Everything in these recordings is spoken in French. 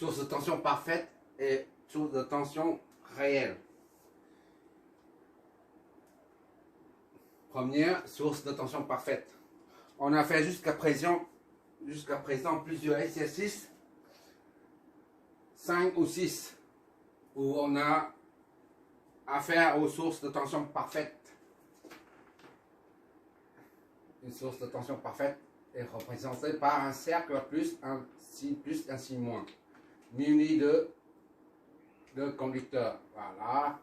Source de tension parfaite et source de tension réelle. Première source de tension parfaite. On a fait jusqu'à présent plusieurs exercices, 5 ou 6, où on a affaire aux sources de tension parfaite. Une source de tension parfaite est représentée par un cercle plus, un signe plus, un signe moins, muni de conducteurs. Voilà.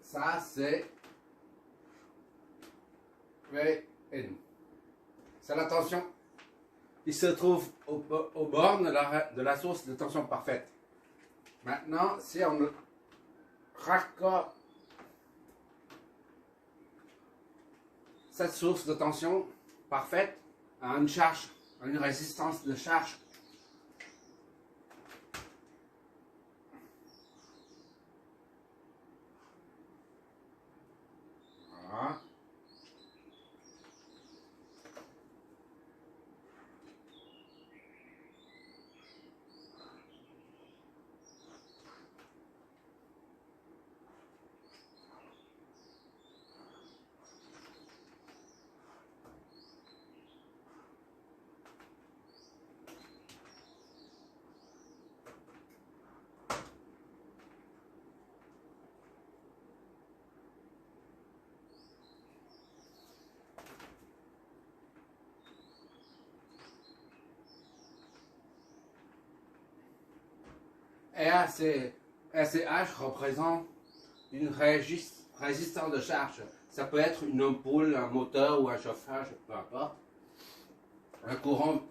Ça, c'est Vn. C'est la tension qui se trouve aux bornes de la source de tension parfaite. Maintenant, si on raccorde cette source de tension parfaite à une charge, à une résistance de charge, voilà. RCH représente une résistance de charge. Ça peut être une ampoule, un moteur ou un chauffage, peu importe. Un courant,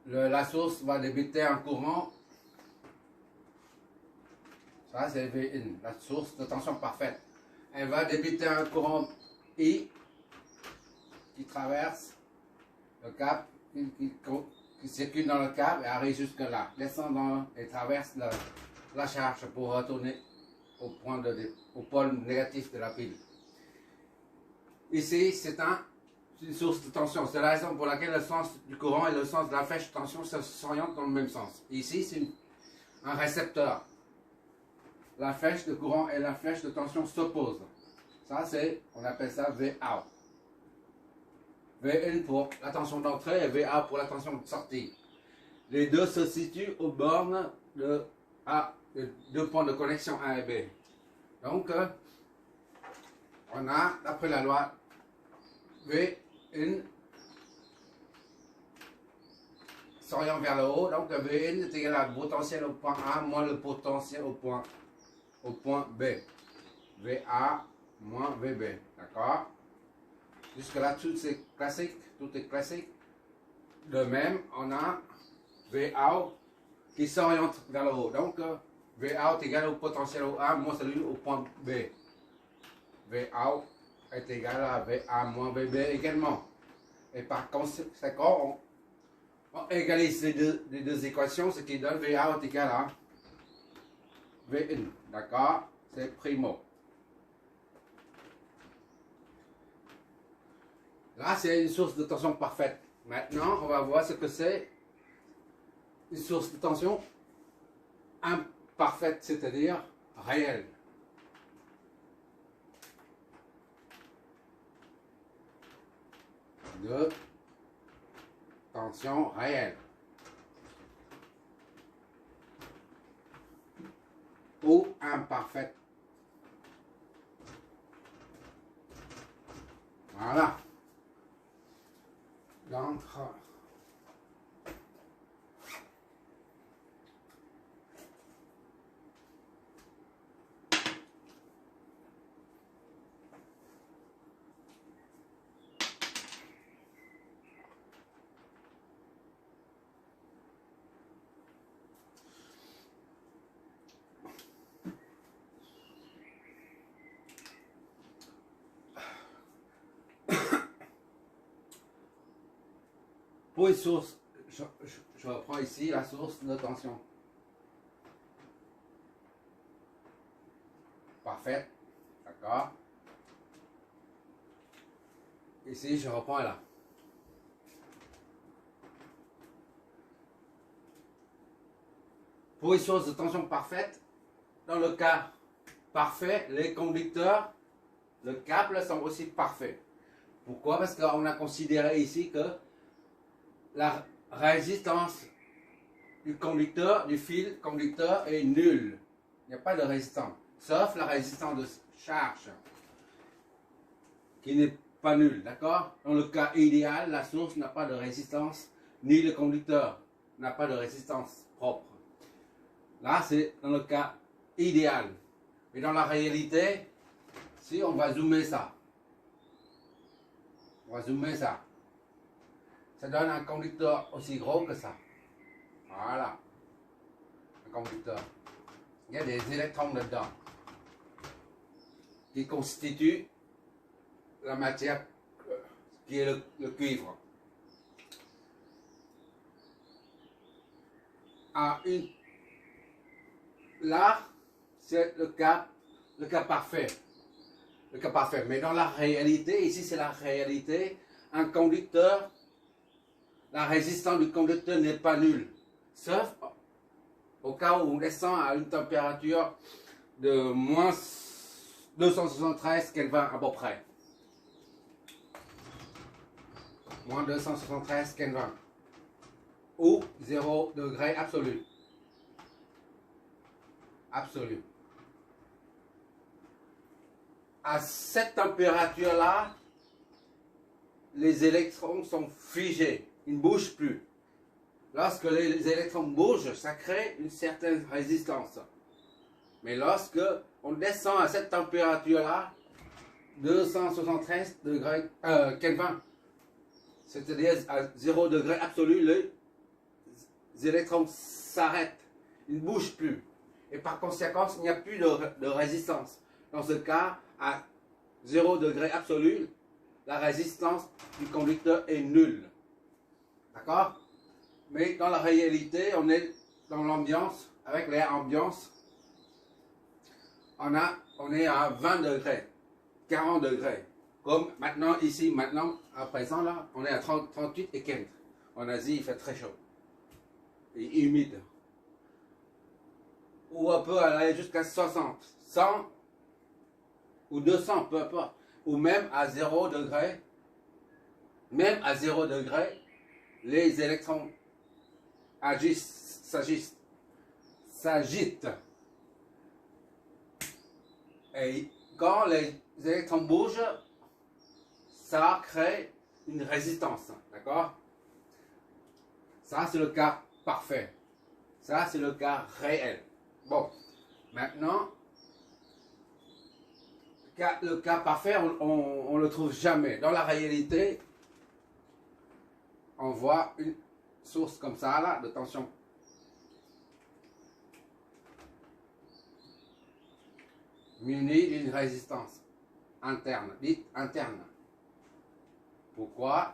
la source va débiter un courant. Ça, c'est Vin, la source de tension parfaite. Elle va débiter un courant I qui traverse le câble, qui circule dans le câble et arrive jusque là, descend et traverse la charge pour retourner au pôle négatif de la pile. Ici, c'est une source de tension. C'est la raison pour laquelle le sens du courant et le sens de la flèche de tension s'orientent dans le même sens. Ici, c'est un récepteur. La flèche de courant et la flèche de tension s'opposent. Ça, on appelle ça VA. Vn pour la tension d'entrée et VA pour la tension de sortie. Les deux se situent aux bornes de deux points de connexion A et B. Donc, on a, d'après la loi, Vn s'oriente vers le haut. Donc, Vn est égal à le potentiel au point A moins le potentiel au point B. VA moins VB. D'accord? Jusque-là, tout est classique. De même, on a VA qui s'oriente vers le haut. Donc, VA est égal au potentiel au A moins celui au point B. VA est égal à VA moins VB également. Et par conséquent, on égalise les deux équations, ce qui donne VA est égal à Vn. D'accord? C'est primo. Là, c'est une source de tension parfaite. Maintenant, on va voir ce que c'est une source de tension imparfaite, c'est-à-dire réelle. De tension réelle. Ou imparfaite. Voilà. Donc, pour une source, je reprends ici la source de tension parfaite, D'accord? Ici, je reprends là. Pour une source de tension parfaite, dans le cas parfait, les conducteurs, le câble sont aussi parfaits. Pourquoi? Parce qu'on a considéré ici que la résistance du conducteur, du fil conducteur est nulle. Il n'y a pas de résistance, sauf la résistance de charge, qui n'est pas nulle, d'accord? Dans le cas idéal, la source n'a pas de résistance, ni le conducteur n'a pas de résistance propre. Là, c'est dans le cas idéal. Mais dans la réalité, si on va zoomer ça, ça donne un conducteur aussi gros que ça. Voilà, un conducteur. Il y a des électrons dedans qui constituent la matière qui est le cuivre. Là, c'est le cas parfait. Le cas parfait. Mais dans la réalité, ici c'est la réalité, un conducteur, la résistance du conducteur n'est pas nulle. Sauf au cas où on descend à une température de moins 273 Kelvin à peu près. Moins 273 Kelvin. Ou 0 degré absolu. Absolu. À cette température-là, les électrons sont figés, ils ne bougent plus. Lorsque les électrons bougent, ça crée une certaine résistance. Mais lorsque on descend à cette température-là, 273 degrés Kelvin, c'est-à-dire à 0 degré absolu, les électrons s'arrêtent, ils ne bougent plus. Et par conséquent, il n'y a plus de résistance. Dans ce cas, à 0 degré absolu, la résistance du conducteur est nulle. D'accord? Mais dans la réalité, on est dans l'ambiance, avec l'air ambiance, on est à 20 degrés, 40 degrés. Comme maintenant, ici, maintenant, à présent, là, on est à 38 et quelques. En Asie, il fait très chaud et humide. Ou on peut aller jusqu'à 60, 100 ou 200, peu importe. Ou même à 0 degré, même à 0 degré, les électrons s'agitent. Et quand les électrons bougent, ça crée une résistance. D'accord? Ça, c'est le cas parfait. Ça, c'est le cas réel. Bon, maintenant, le cas parfait, on ne le trouve jamais. Dans la réalité, on voit une source comme ça, là, de tension. Munie d'une résistance interne, dite interne. Pourquoi?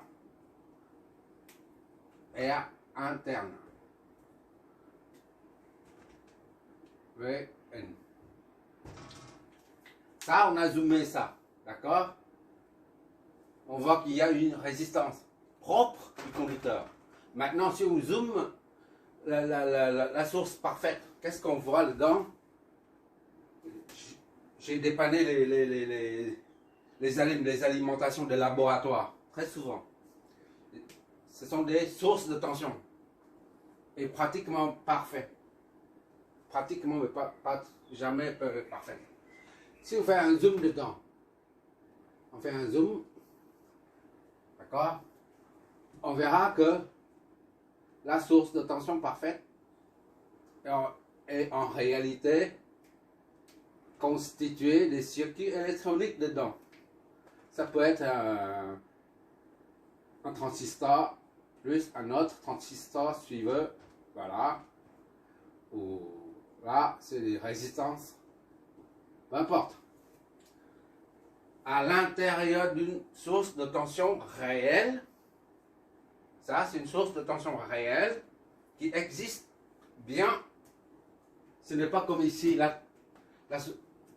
R interne. Vn. Ça, on a zoomé ça, d'accord? On voit qu'il y a une résistance propre du conducteur. Maintenant, si on zoome la source parfaite, qu'est-ce qu'on voit dedans? J'ai dépanné les alimentations de laboratoire, très souvent. Ce sont des sources de tension. Et pratiquement parfaites. Pratiquement, mais pas jamais parfaites. Si on fait un zoom dedans, on fait un zoom, d'accord? On verra que la source de tension parfaite est en réalité constituée des circuits électroniques dedans. Ça peut être un transistor plus un autre transistor suivant, voilà, ou là c'est des résistances, peu importe. À l'intérieur d'une source de tension réelle, ça c'est une source de tension réelle qui existe bien. Ce n'est pas comme ici,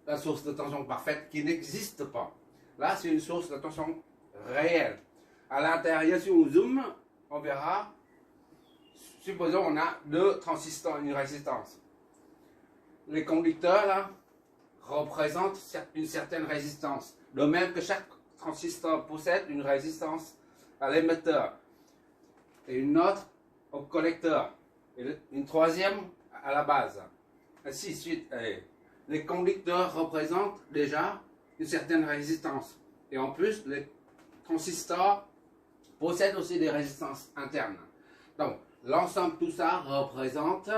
la source de tension parfaite qui n'existe pas. Là, c'est une source de tension réelle. À l'intérieur, si on zoome, on verra, supposons on a deux transistors, une résistance. Les conducteurs, là, représentent une certaine résistance. De même que chaque transistor possède une résistance à l'émetteur et une autre au collecteur et une troisième à la base. Ainsi de suite. Les conducteurs représentent déjà une certaine résistance. Et en plus, les transistors possèdent aussi des résistances internes. Donc, l'ensemble de tout ça représente,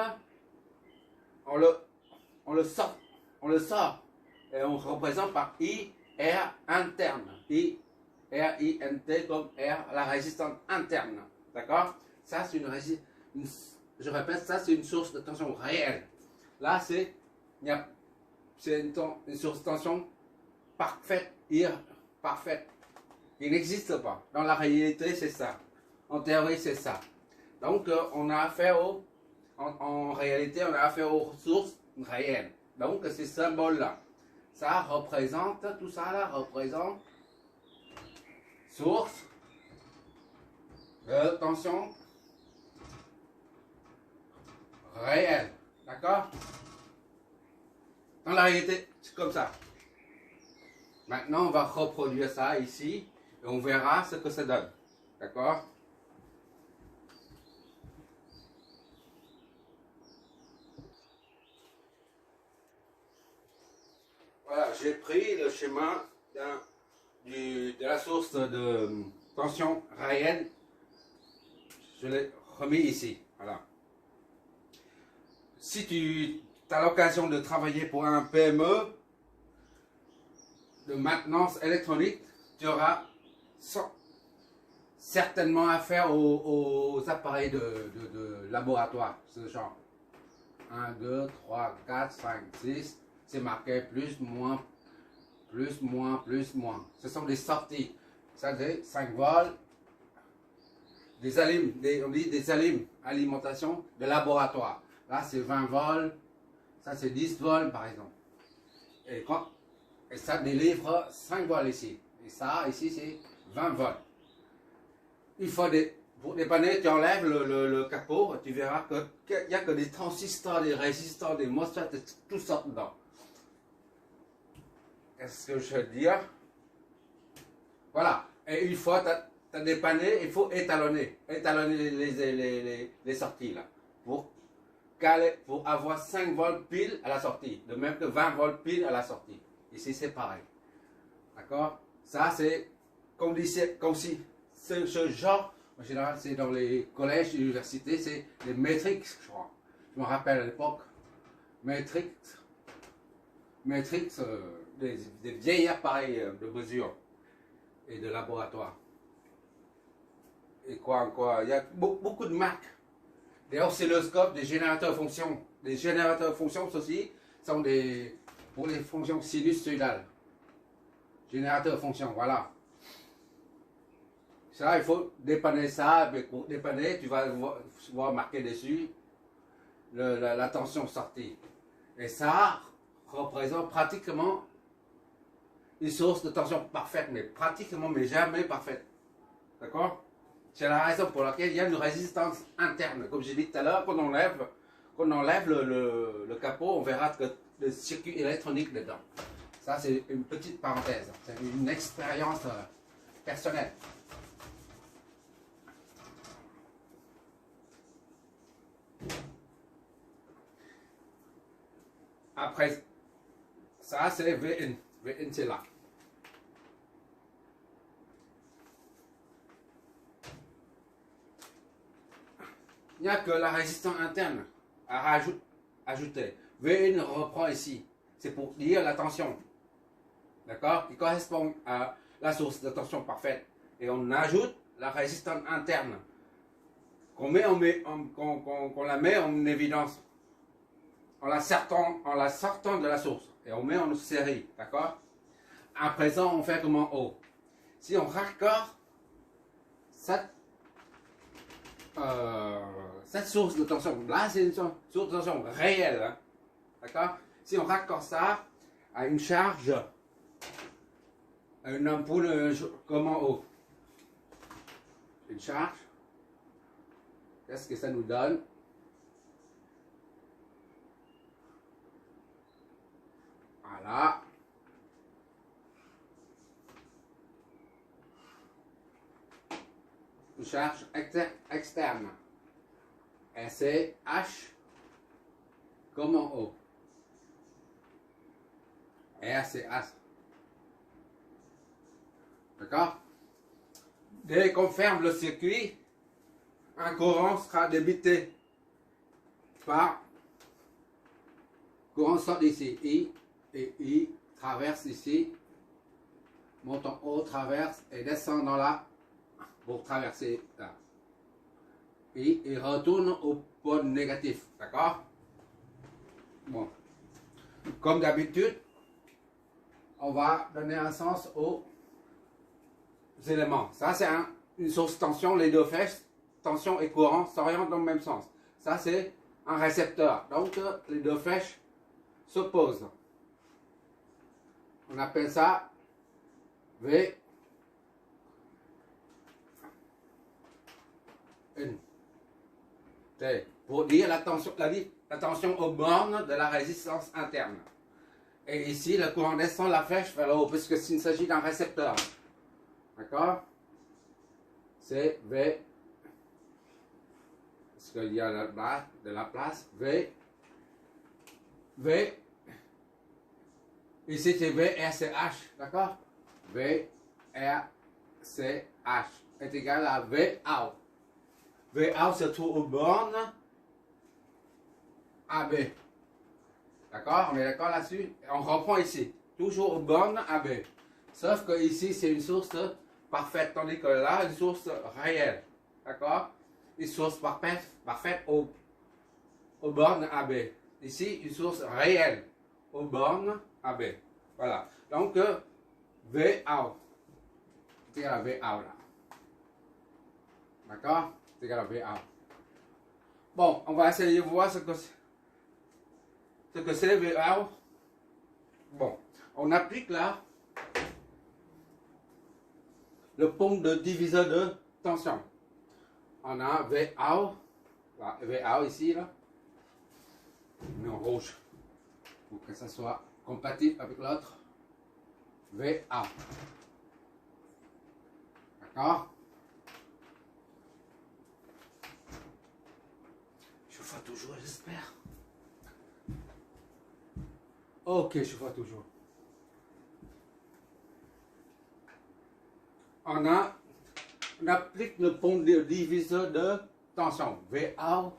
on le sort, et on représente par I, R interne. I, R, I, N, T comme R, la résistance interne. D'accord? Ça, c'est je répète, ça, c'est une source de tension réelle. Là, c'est une source de tension parfaite, parfaite. Il n'existe pas. Dans la réalité, c'est ça. En théorie, c'est ça. Donc, on a affaire en réalité, on a affaire aux sources réelles. Donc, ces symboles-là, ça représente, tout ça là représente source de tension réelle. D'accord? Dans la réalité, c'est comme ça. Maintenant, on va reproduire ça ici et on verra ce que ça donne. D'accord? Voilà, j'ai pris le schéma de la source de tension réelle. Je l'ai remis ici. Voilà. Si tu as l'occasion de travailler pour un PME de maintenance électronique, tu auras certainement affaire aux appareils de laboratoire, ce genre. 1, 2, 3, 4, 5, 6, c'est marqué plus, moins, plus, moins, plus, moins. Ce sont des sorties. Ça, c'est 5 volts, on dit des alimes, alimentation de laboratoire. Là, c'est 20 volts, ça c'est 10 volts par exemple. Et ça délivre 5 volts ici. Et ça, ici, c'est 20 volts. Il faut pour dépanner, tu enlèves le capot, tu verras qu'il n'y a que des transistors, des résistors, des MOSFET, tout ça dedans. Qu'est-ce que je veux dire? Voilà. Et une fois tu as dépanné, il faut étalonner. Étalonner les sorties là. Pour avoir 5 volts pile à la sortie. De même que 20 volts pile à la sortie. Ici, c'est pareil. D'accord? Ça, c'est comme si ce genre, en général, c'est dans les collèges et universités, c'est les métriques, je crois. Je me rappelle à l'époque, métriques, des vieilles appareils de mesure et de laboratoire. Et quoi encore? Il y a beaucoup de marques. Des oscilloscopes, des générateurs de fonctions. Les générateurs de fonctions aussi sont pour les fonctions sinusoïdales. Générateur de fonctions, voilà. Ça, il faut dépanner ça. Pour dépanner, tu vas voir marqué dessus la tension sortie. Et ça représente pratiquement une source de tension parfaite, mais pratiquement, mais jamais parfaite. D'accord? C'est la raison pour laquelle il y a une résistance interne. Comme j'ai dit tout à l'heure, quand on enlève le capot, on verra que le circuit électronique dedans. Ça, c'est une petite parenthèse. C'est une expérience personnelle. Après, ça, c'est VN. VN, c'est là. Il n'y a que la résistance interne à ajouter. VN reprend ici. C'est pour dire la tension. D'accord? Qui correspond à la source de tension parfaite. Et on ajoute la résistance interne. Qu'on la met en évidence. En la sortant de la source. Et on met en série. D'accord? À présent, on fait comme en haut. Si on raccorde cette source de tension, là c'est une source de tension réelle. Hein? D'accord? Si on raccorde ça à une charge, une ampoule comme en haut. Une charge. Qu'est-ce que ça nous donne? Voilà. Une charge externe. SH comme en haut. RCH. D'accord? Dès qu'on ferme le circuit, un courant sera débité par courant sort d'ici. I et I traverse ici, monte en haut, traverse et descend dans là pour traverser là. Et il retourne au pôle négatif. D'accord? Bon. Comme d'habitude, on va donner un sens aux éléments. Ça, c'est une source tension. Les deux flèches, tension et courant, s'orientent dans le même sens. Ça, c'est un récepteur. Donc, les deux flèches s'opposent. On appelle ça V. N. T. Pour dire la tension aux bornes de la résistance interne. Et ici, le courant descend la flèche vers le haut, puisque s'il s'agit d'un récepteur. D'accord? C'est V. Parce qu'il y a de la place. V. V. Ici, c'est VRCH. D'accord? VRCH est égal à VOUT. VOUT se trouve aux bornes AB. D'accord? On est d'accord là-dessus? On reprend ici. Toujours aux bornes AB. Sauf que ici, c'est une source parfaite, tandis que là, une source réelle. D'accord? Une source parfaite aux bornes AB. Ici, une source réelle aux bornes AB. Voilà. Donc, VOUT. C'est égal à VOUT là. D'accord? C'est égal à VOUT. Bon, on va essayer de voir ce que c'est VOUT. Bon, on applique là le pont de diviseur de tension. On a VOUT, VOUT ici, là, mais en rouge, pour que ça soit compatible avec l'autre. VOUT. D'accord? Je vois toujours, j'espère. Ok, je vois toujours. On applique le pont de diviseur de tension. VOUT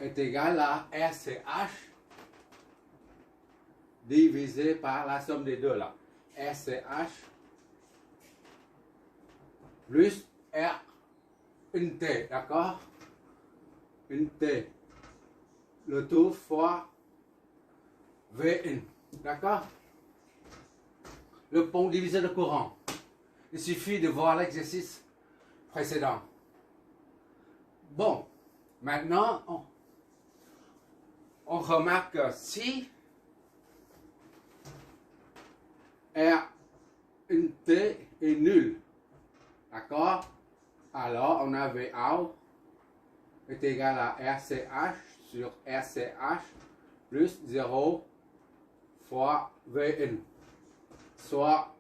est égal à RCH divisé par la somme des deux là. RCH plus R une T, d'accord? Une T. Le tout fois Vn, d'accord? Le pont diviseur de courant. Il suffit de voir l'exercice précédent. Bon, maintenant, on remarque que si R une T est nul, d'accord? Alors, on a VOUT est égal à RCH sur RCH plus 0 fois Vn. Soit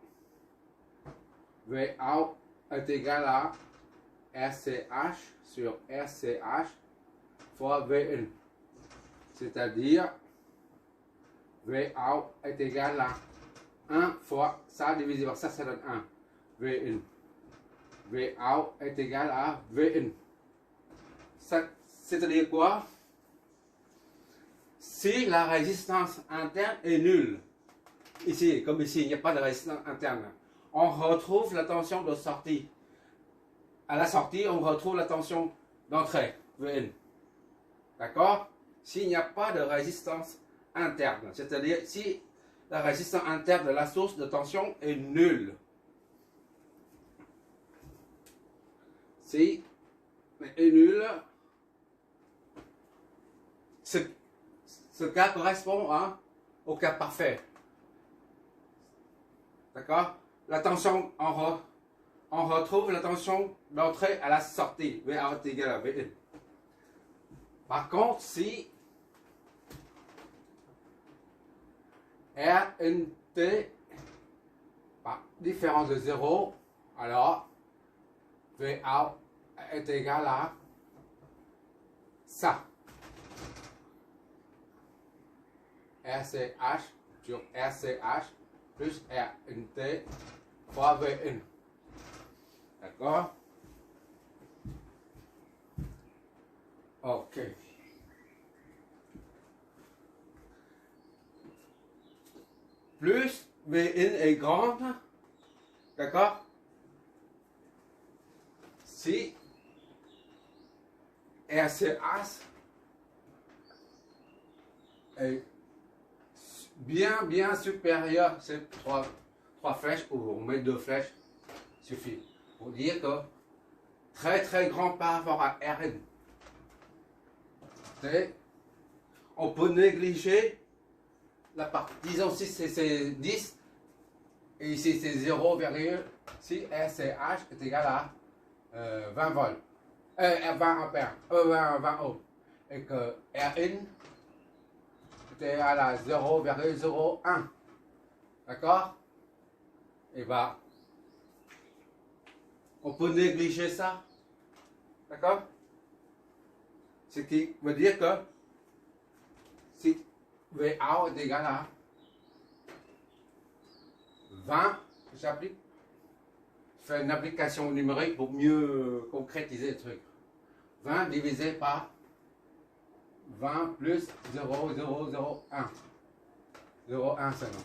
VOUT est égal à RCH sur RCH fois Vn. C'est-à-dire VOUT est égal à 1 fois ça divisé par ça, ça donne 1. Vn. VOUT est égal à Vn. C'est-à-dire quoi? Si la résistance interne est nulle, ici, comme ici, il n'y a pas de résistance interne, on retrouve la tension de sortie. À la sortie, on retrouve la tension d'entrée, Vn. D'accord? S'il n'y a pas de résistance interne, c'est-à-dire si la résistance interne de la source de tension est nulle. Si est nulle, ce ce cas correspond au cas parfait. D'accord? La tension, on retrouve la tension d'entrée à la sortie. V out égale à V in. Par contre, si R N T différent de 0, alors V out est égal à ça. RCH sur RCH plus RNT fois VN. D'accord? Ok. Plus VN est grande, d'accord? Si RCH est bien supérieur à ces trois flèches, ou on met 2 flèches, suffit. Pour dire que très grand par rapport à Rn. On peut négliger la partie, disons si c'est 10, et ici c'est 0,6 RCH est égal à 20 volts, 20 ampères, 20 ohms, et que Rin est égal à 0,01, d'accord? Et bah, on peut négliger ça, d'accord? Ce qui veut dire que si VA est égal à 20, j'applique, je fais une application numérique pour mieux concrétiser le truc. 20 divisé par 20 plus 0,001. 0,1 seulement.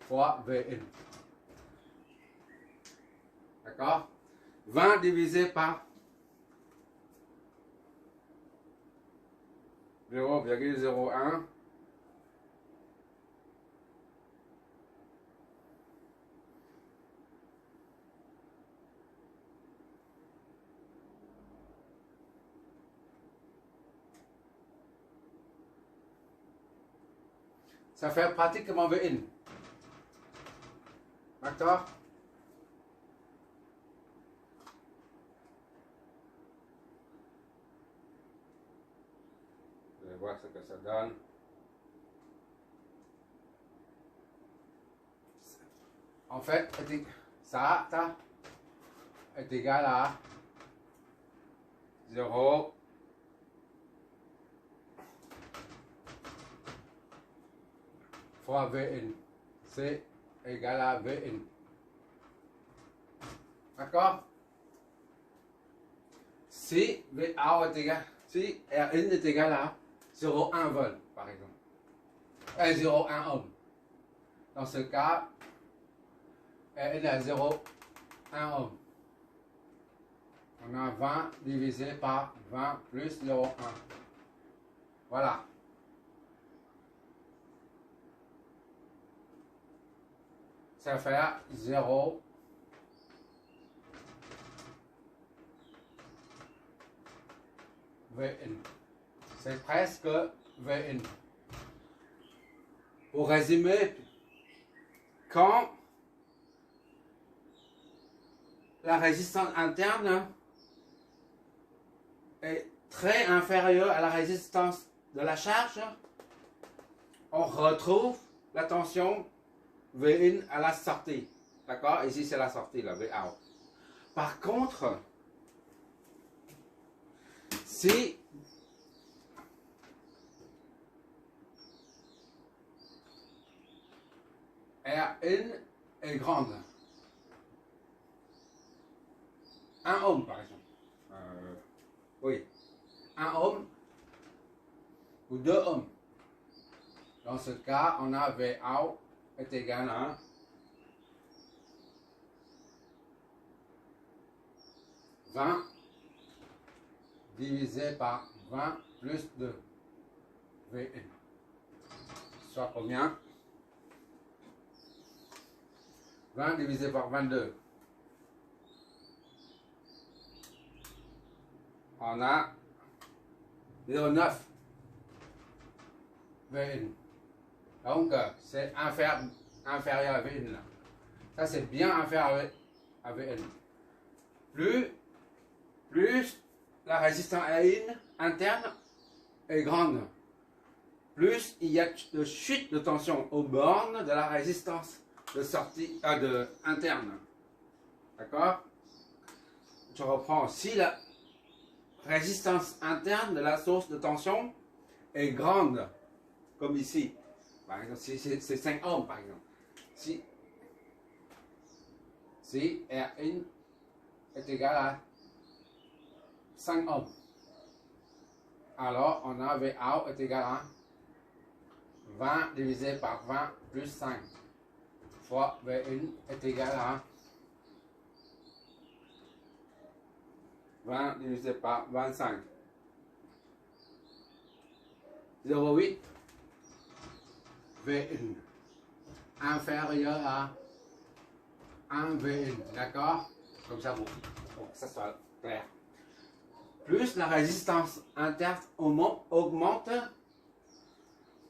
Fois VN. D'accord? 20 divisé par 0,01. Ça fait pratiquement VN. D'accord? Vous allez voir ce que ça donne. En fait, ça est égal à 0 fois Vn. C'est égal à Vn. D'accord? Si VA est égal, si Rn est égal à 0,1 volt, par exemple, 0,1 ohm. Dans ce cas, Rn est à 0,1 ohm. On a 20 divisé par 20 plus 0,1. Voilà. Ça fait 0. Vn. C'est presque Vn. Pour résumer, quand la résistance interne est très inférieure à la résistance de la charge, on retrouve la tension Vin à la sortie. D'accord? Ici c'est la sortie, la Vout. Par contre, si Rn est grande, 1 ohm par exemple, oui, 1 ohm ou 2 ohms. Dans ce cas, on a Vout est égal à 20 divisé par 20 plus 2 Vn. Soit combien? 20 divisé par 22. On a 0,9. V1. Donc, c'est inférieur à V1 là. Ça, c'est bien inférieur à V1. Plus la résistance interne est grande, plus il y a de chute de tension aux bornes de la résistance de sortie interne. D'accord? Je reprends. Si la résistance interne de la source de tension est grande, comme ici, par exemple, si c'est 5 ohms, par exemple, si R1 est égal à 5 ohms, alors on a VA est égal à 20 divisé par 20 plus 5 fois V1 est égal à 20 divisé par 25. 0,8 V1 inférieur à 1 V1. D'accord? Comme ça, pour que ça soit clair. Plus la résistance interne augmente,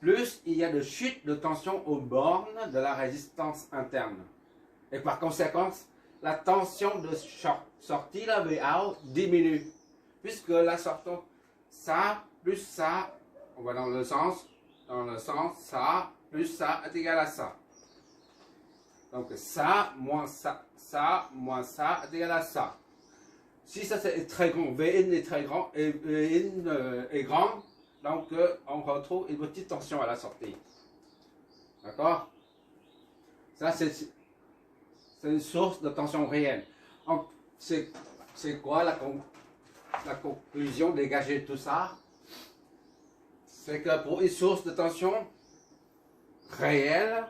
plus il y a de chute de tension aux bornes de la résistance interne. Et par conséquent, la tension de sortie, la VA, diminue. Puisque la sortie, ça, plus ça, on va dans le sens, ça, plus ça est égal à ça. Donc ça, moins ça, moins ça est égal à ça. Si ça c'est très grand, Vn est très grand, et Vn est grand, donc on retrouve une petite tension à la sortie. D'accord? Ça c'est une source de tension réelle. C'est quoi la conclusion dégagée de tout ça? C'est que pour une source de tension réelle,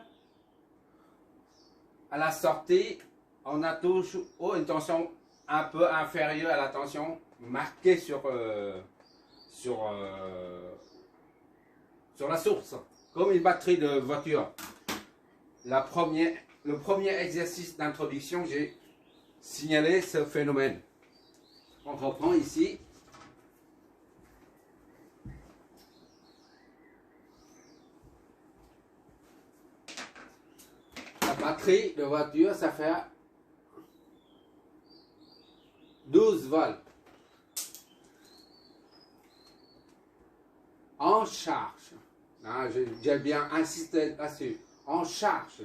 à la sortie, on a toujours une tension un peu inférieure à la tension marquée sur la source, comme une batterie de voiture. Le premier exercice d'introduction, j'ai signalé ce phénomène. On reprend ici. La batterie de voiture, ça fait 12 volts. En charge. J'ai bien insisté là-dessus. En charge.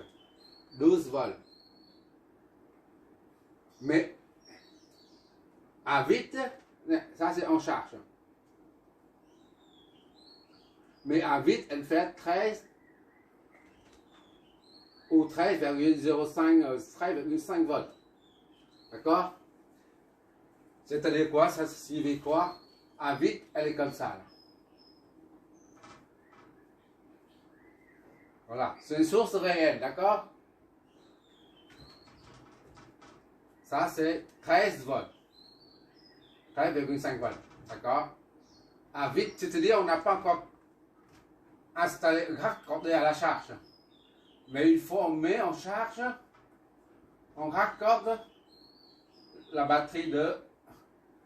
12 volts. Mais à vide, ça c'est en charge. Mais à vide, elle fait 13 ou 13,05 volts. D'accord? C'est-à-dire quoi? Ça signifie quoi? À vide, elle est comme ça. Là. Voilà, c'est une source réelle, d'accord? Ça, c'est 13 volts. 13,5 volts, d'accord? À vide, c'est-à-dire on n'a pas encore installé, raccordé à la charge. Mais une fois on met en charge, on raccorde la batterie de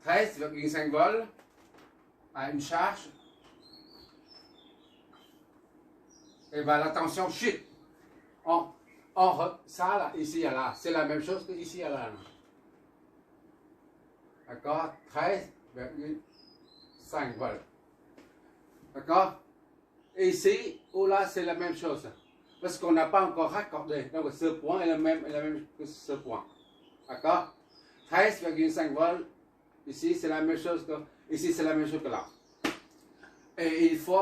13,5 volts à une charge. Et bien la tension chute. Ça, là, ici et là, c'est la même chose que ici et là. D'accord? 13,5 volts. D'accord? Et ici, ou là, c'est la même chose. Parce qu'on n'a pas encore raccordé. Donc ce point est le même que ce point. D'accord? 13,5 volts. Ici, c'est la même chose que ici, c'est la même chose que là. Et il faut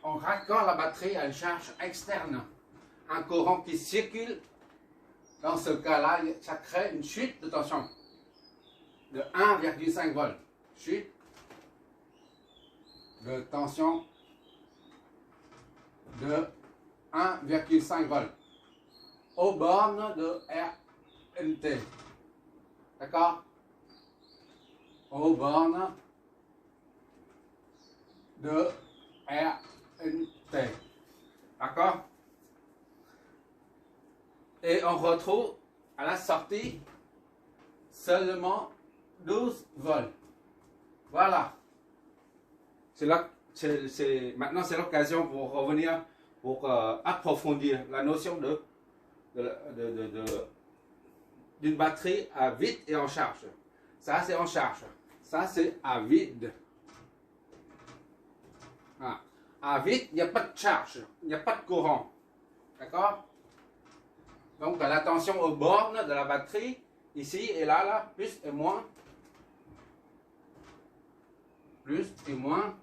on raccorde la batterie à une charge externe. Un courant qui circule. Dans ce cas-là, ça crée une chute de tension de 1,5 volts. Chute de tension de 1,5 volts aux bornes de RNT. D'accord? Aux bornes de RNT. D'accord? Et on retrouve à la sortie seulement 12 volts. Voilà. C'est là maintenant, c'est l'occasion pour revenir, pour approfondir la notion d'une batterie à vide et en charge. Ça, c'est en charge. Ça, c'est à vide. Ah. À vide, il n'y a pas de charge, il n'y a pas de courant. D'accord? Donc, la tension aux bornes de la batterie, ici et là, plus et moins. Plus et moins.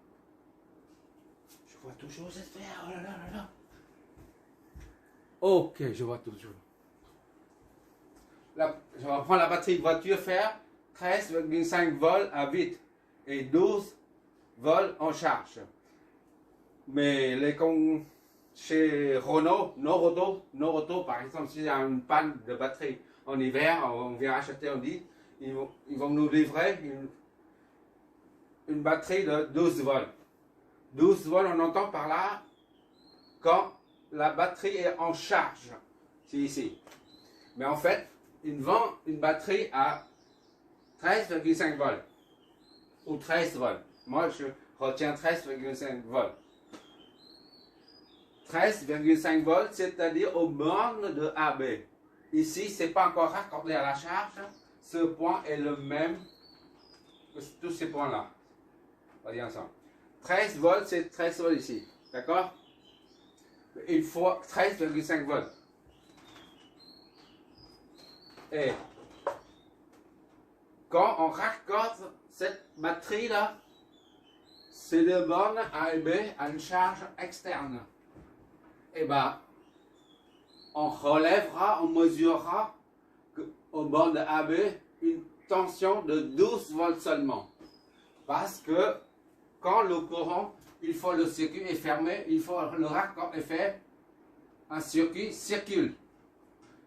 Je vois toujours cette sphère. Oh là là là là. Ok, je vois toujours. Je vais prendre la batterie de voiture fer, 13,5 volts à vide et 12 volts en charge. Mais chez Renault, Noroto, par exemple, s'il y a une panne de batterie en hiver, on vient acheter, on dit, ils vont nous livrer une batterie de 12 volts. 12 volts, on entend par là quand la batterie est en charge. C'est ici. Mais en fait, ils vendent une batterie à 13,5 volts ou 13 volts. Moi, je retiens 13,5 volts. 13,5 volts, c'est-à-dire aux bornes de AB. Ici, ce n'est pas encore raccordé à la charge. Ce point est le même que tous ces points-là. On va dire ensemble. 13 volts, c'est 13 volts ici. D'accord? Il faut 13,5 volts. Et quand on raccorde cette batterie-là, ces deux bornes A et B à une charge externe. Et bien, on relèvera, on mesurera au bornes AB une tension de 12 volts seulement. Parce que quand le courant, il faut le circuit est fermé, il faut le raccord est fait, un circuit circule.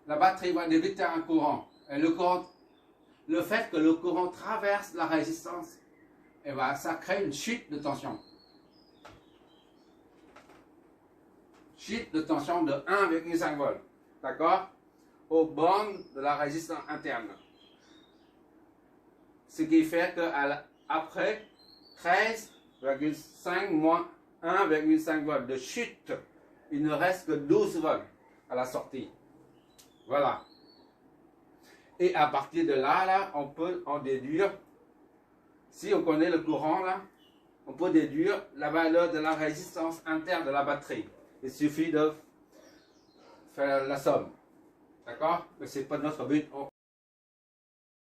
La batterie va débiter un courant. Et le fait que le courant traverse la résistance, et ben, ça crée une chute de tension. Chute de tension de 1,5 volts. D'accord? Aux bornes de la résistance interne. Ce qui fait qu'après 13,5 moins 1,5 volts de chute, il ne reste que 12 volts à la sortie. Voilà. Et à partir de là, on peut en déduire, si on connaît le courant, là, on peut déduire la valeur de la résistance interne de la batterie. Il suffit de faire la somme. D'accord? Mais ce n'est pas notre but.